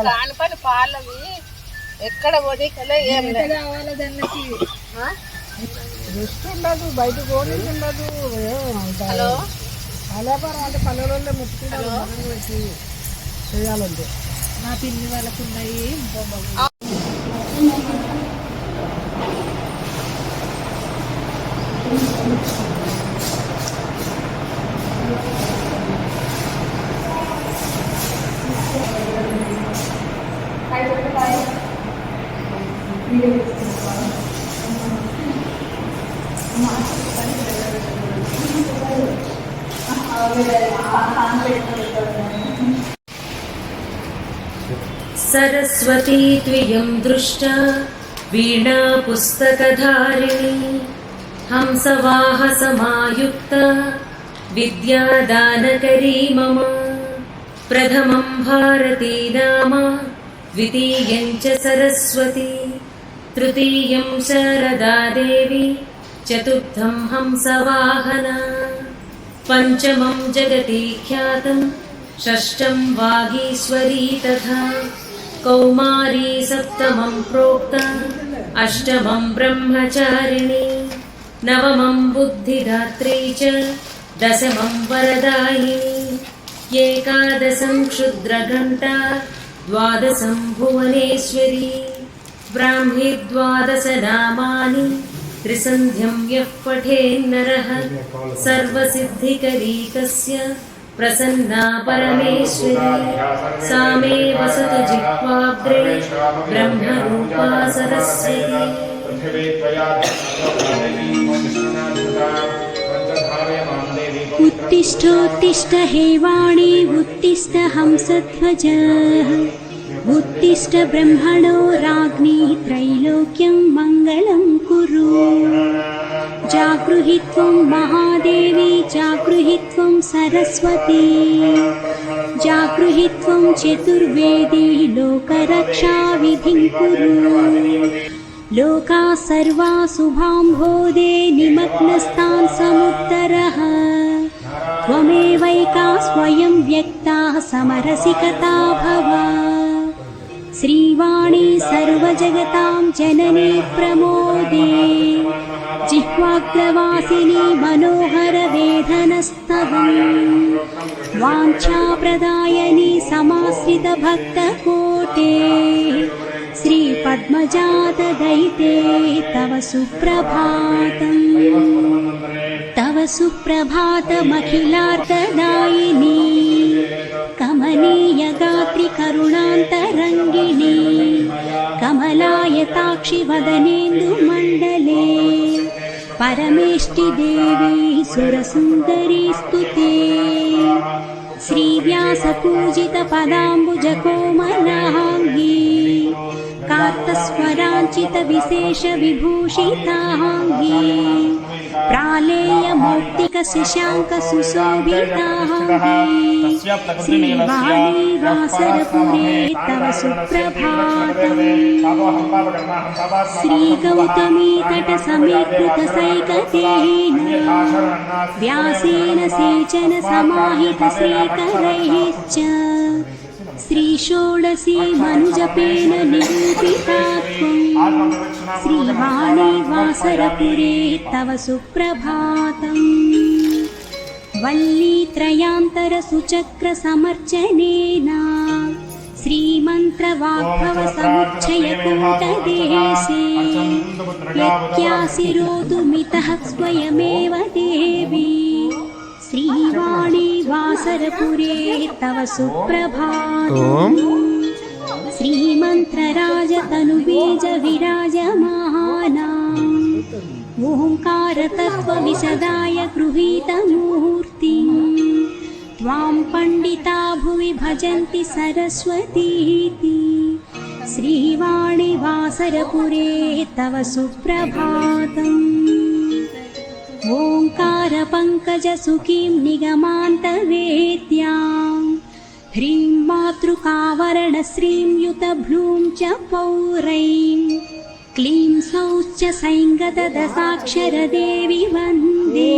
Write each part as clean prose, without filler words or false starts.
కాని పని పాలవి ఎక్కడ పోనీకలే ఏం కావాలి దానికి రెస్ట్ ఉండదు, బయట పోనీకి ఉండదు. హలో వ్యాపారం అంటే పల్లెలలో ముట్టుకుంటారు చేయాలంటే. మా పిల్లి వాళ్ళకు ఉన్నాయి. सरस्वती त्वयं दृष्टा वीणा पुस्तकधारिणी हंसवाहसमायुक्ता विद्यादानकरी मम प्रथमं भारती नाम द्वितीयं च सरस्वती तृतीयं शारदा देवी चतुर्थं हंसवाहना पंचमं जगति ख्यातं षष्ठं वागीश्वरी तथा कौमारी सप्तमं प्रोक्ता अष्टमं ब्रह्मचारिणी नवमं बुद्धिदात्री च दशमं वरदायिनी एकादशं क्षुद्रघण्टा द्वादशं भुवनेश्वरी ब्राह्मी द्वादश नामानि त्रिसन्ध्यं यः पठेन्नरः सर्वसिद्धिकरी तस्य प्रसन्ना परमेश्वरी सा मे वसतु जिह्वाग्रे ब्रह्मरूपा सरस्वती। उत्तिष्ठोत्तिष्ठ हे वाणी उत्तिष्ठ हंसध्वजः उत्तिष्ठ ब्रह्मणो राज्ञी त्रैलोक्यं मङ्गलं कुरु जागृहि त्वं महादेवी जागृहि त्वं सरस्वती जागृहि त्वं चतुर्वेदी लोकरक्षाविधिं कुरु लोकाः सर्वाः शुभाम्भोदे निमग्नस्तान् समुत्तरः त्वमेवैका स्वयं व्यक्ता समरसिकता भव श्रीवाणी सर्वजगतां जननी प्रमोदे जिह्वाग्रवासिनी मनोहर वेदनस्तवम् वाञ्छाप्रदायिनी समाश्रित भक्तकोटे श्रीपद्मजात दयिते तव सुप्रभातमखिलार्तदायिनी कमनीयगात्रि करुणान्तरङ्गिणी कमलायताक्षि वदनेन्दुमण्डले परमेष्टि देवी सुरसुन्दरी स्तुते श्रीव्यासपूजित पदाम्बुजकोमलाङ्गी कार्तस्वराञ्चित विशेष विभूषिताङ्गी प्रालेयमौक्तिक शशाङ्क सुशोभिताङ्गी श्रीवाणी वासरपुरे तव सुप्रभातम् श्रीगौतमी तटसमीकृत सैकतेन व्यासेन सेचन समाहित श्रीकरैश्च श्रीषोडशी मनुजपेन निरूपिता त्वं श्रीवाणी वासरपुरे तव सुप्रभातम् वल्लीत्रयान्तर सुचक्र समर्चनेन श्रीमन्त्रवाग्भव समुच्चय कूटदेशे यत्यासिरोतुमितः स्वयमेव देवी श्रीवाणी वासरपुरे तव सुप्रभातम् श्रीमन्त्रराजतनुबीज विराजमानाम् ओङ्कारतत्त्वविशदाय गृहीतमूर्तिम् त्वां पण्डिता भुवि भजन्ति सरस्वतीति श्रीवाणी वासरपुरे तव सुप्रभातम् ओङ्कारपङ्कजसुखीं निगमान्तवेद्यां ह्रीं मातृकावरणश्रीं युतभ्रूं च पौरैं क्लीं सौश्च सैङ्गतदशाक्षरदेवी वन्दे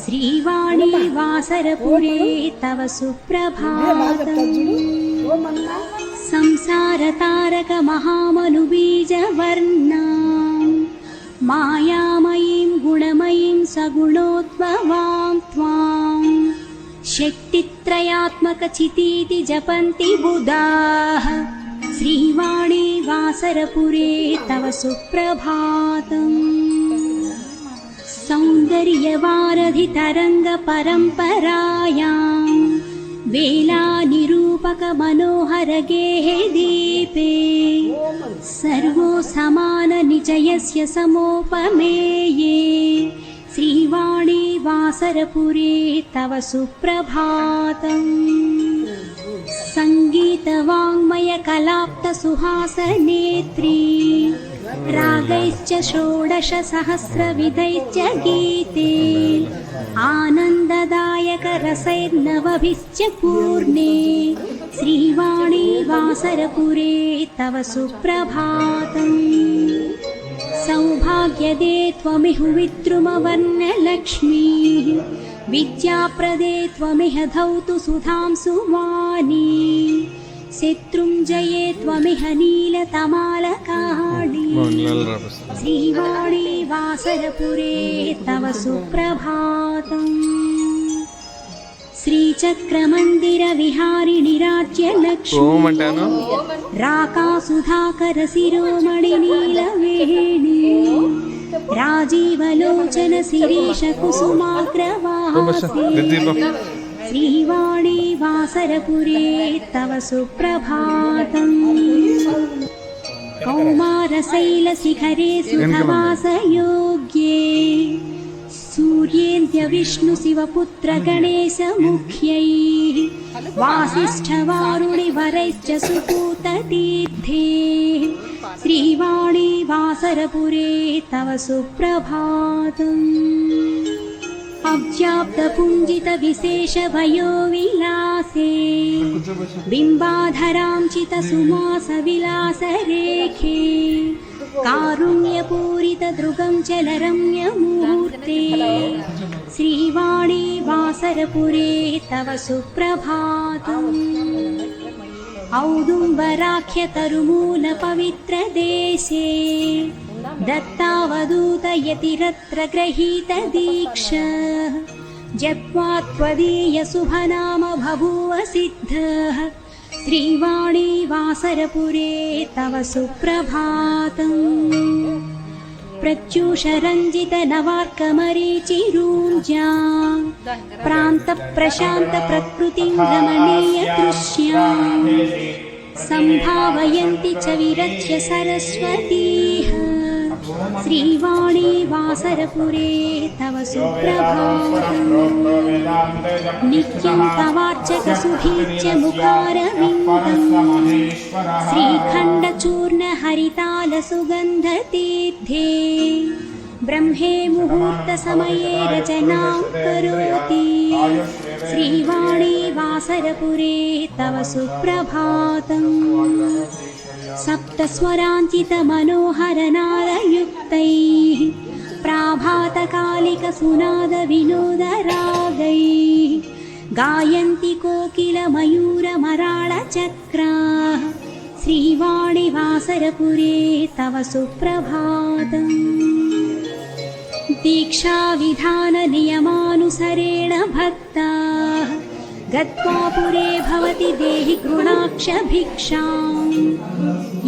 श्री श्रीवाणी वासरपुरे तव सुप्रभातम् संसारतारकमहामनुबीजवर्णां मायामयीं गुणमयीं सगुणोद्भवां त्वां शक्तित्रयात्मकचितीति जपन्ति बुधाः श्रीवाणी वासरपुरे तव सुप्रभातम् सौन्दर्यवारधितरङ्गपरम्परायां वेलानिरूपकमनोहरगेः दीपे सर्वो समाननिचयस्य समोपमेये श्रीवाणी वासरपुरे तव सुप्रभातम् सङ्गीतवाङ्मयकलाप्तसुहासनेत्री रागैश्च षोडशसहस्रविधैश्च गीते आनन्ददायकरसैर्नवभिश्च पूर्णे श्रीवाणी वासरपुरे तव सुप्रभातम् सौभाग्यदे त्वमिह विद्रुमवर्णलक्ष्मीः विद्याप्रदे त्वमिह धौतु सुधां सुवाणी शत्रुञ्जये त्वमिह नीलतमालकाणी श्रीवाणी वासरपुरे तव सुप्रभातम् श्रीचक्रमन्दिरविहारिणि राज्यलक्ष्मी राकासुधाकरशिरोमणिनीलवेणी राजीवलोचन शिरीषकुसुमाग्रवासे श्रीवाणी वासरपुरे तव सुप्रभातम् कौमारशैलशिखरे सुखवासयोग्ये सूर्येन्द्रविष्णुशिवपुत्रगणेशमुख्यैः वासिष्ठवारुणिवरैश्च सुपूततीर्थे श्रीवाणी वासरपुरे तव सुप्रभातम् अब्जाब्दपुञ्जितविशेषभयोविलासे बिम्बाधराञ्चितसुमासविलासरेखे कारुण्यपूरितदृगं चलरम्यमूर्ते श्रीवाणी वासरपुरे तव सुप्रभातम् औदुम्बराख्यतरुमूलपवित्रदेशे दत्तावधूतयतिरत्र गृहीतदीक्ष जप्त्वा त्वदीयशुभनाम बभूव सिद्धः श्रीवाणी वासरपुरे तव सुप्रभातम् प्रत्यूषरञ्जितनवार्कमरीचिरूर्जा प्रान्तप्रशान्तप्रकृतिं रमणीयदृश्याम् सम्भावयन्ति च विरच्य सरस्वतीः श्रीवाणी वासरपुरे तव सुप्रभातम् नित्यं तवार्चकसुभीच्य मुखारविन्दम् श्रीखण्डचूर्णहरितालसुगन्धतीर्थे ब्रह्मे मुहूर्तसमये रचनां करोति श्रीवाणी वासरपुरे तव सुप्रभातम् सप्तस्वराञ्चितमनोहरनादयुक्तैः प्राभातकालिकसुनादविनोदरागैः गायन्ति कोकिलमयूरमराळचक्राः श्रीवाणी वासरपुरे तव सुप्रभातम् दीक्षाविधाननियमानुसरेण भक्ताः गत्वा पुरे भवति देहि गृणाक्षभिक्षाम्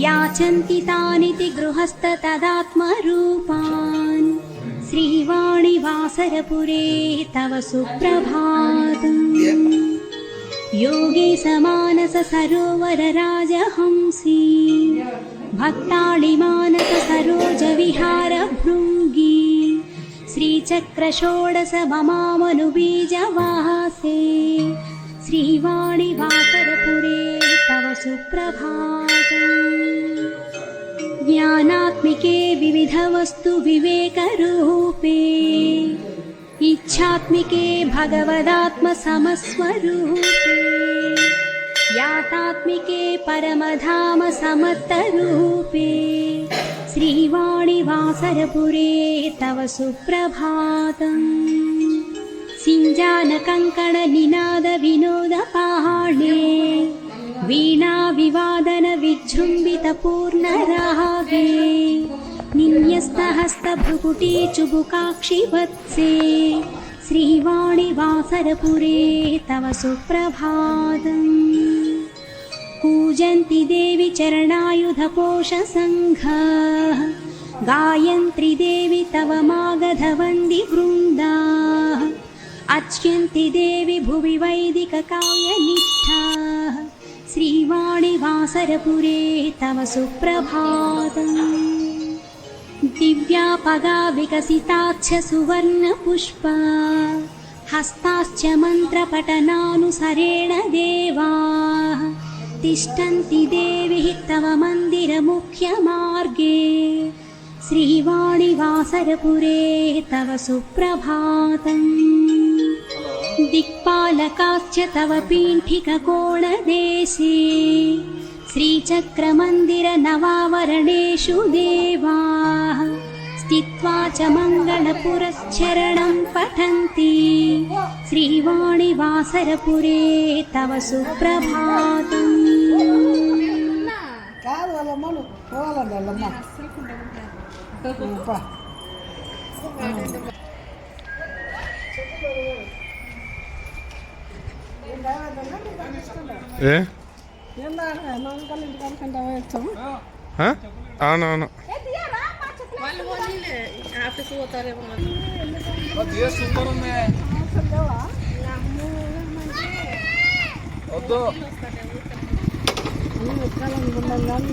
याचन्ति तानिति गृहस्थतदात्मरूपान् श्रीवाणी वासरपुरे तव सुप्रभातम् योगी समानस सरोवरराजहंसी भक्ताळिमानस सरोजविहारभृङ्गी श्रीचक्रषोडश ममामनुबीजवासे श्रीवाणी वासरपुरे तव सुप्रभातम् ज्ञानात्मिके विविधवस्तु विवेकरूपे इच्छात्मिके भगवदात्मसमस्वरूपे यातात्मिके परमधाम समर्थरूपे श्रीवाणी वासरपुरे तव सुप्रभातम् पिञ्जानकङ्कणनिनादविनोदपाणे वीणाविवादनविजृम्भितपूर्णरागे निन्यस्तहस्तभ्रुकुटी चुबुकाक्षि वत्से श्रीवाणिवासरपुरे तव सुप्रभातम् कूजन्ति देवि चरणायुधकोशसङ्घः गायन्त्री देवि तव मागधवन्दिवृन्दाः अर्च्यन्ति देवि भुवि वैदिककाव्यनिष्ठाः श्रीवाणिवासरपुरे तव सुप्रभातम् दिव्यापगा विकसिताच्च सुवर्णपुष्पा हस्ताश्च मन्त्रपठनानुसरेण देवाः तिष्ठन्ति देवी तव मन्दिरमुख्यमार्गे श्रीवाणिवासरपुरे तव सुप्रभातम् दिक्पालकाश्च तव पीठिककोणदेशे श्रीचक्रमन्दिरनवावरणेषु देवाः स्थित्वा च मङ्गलपुरश्चरणं पठन्ति श्रीवाणिवासरपुरे तव सुप्रभातम् కాదు వాళ్ళమ్మ పోవాలండి వాళ్ళమ్మ నమ్మకాలు ఇంటికి అనుకుంటా వచ్చాము అవునవును ఆఫీస్ పోతారేమో వద్దు అన్నీ ఎక్కాలనుకున్నాం కానీ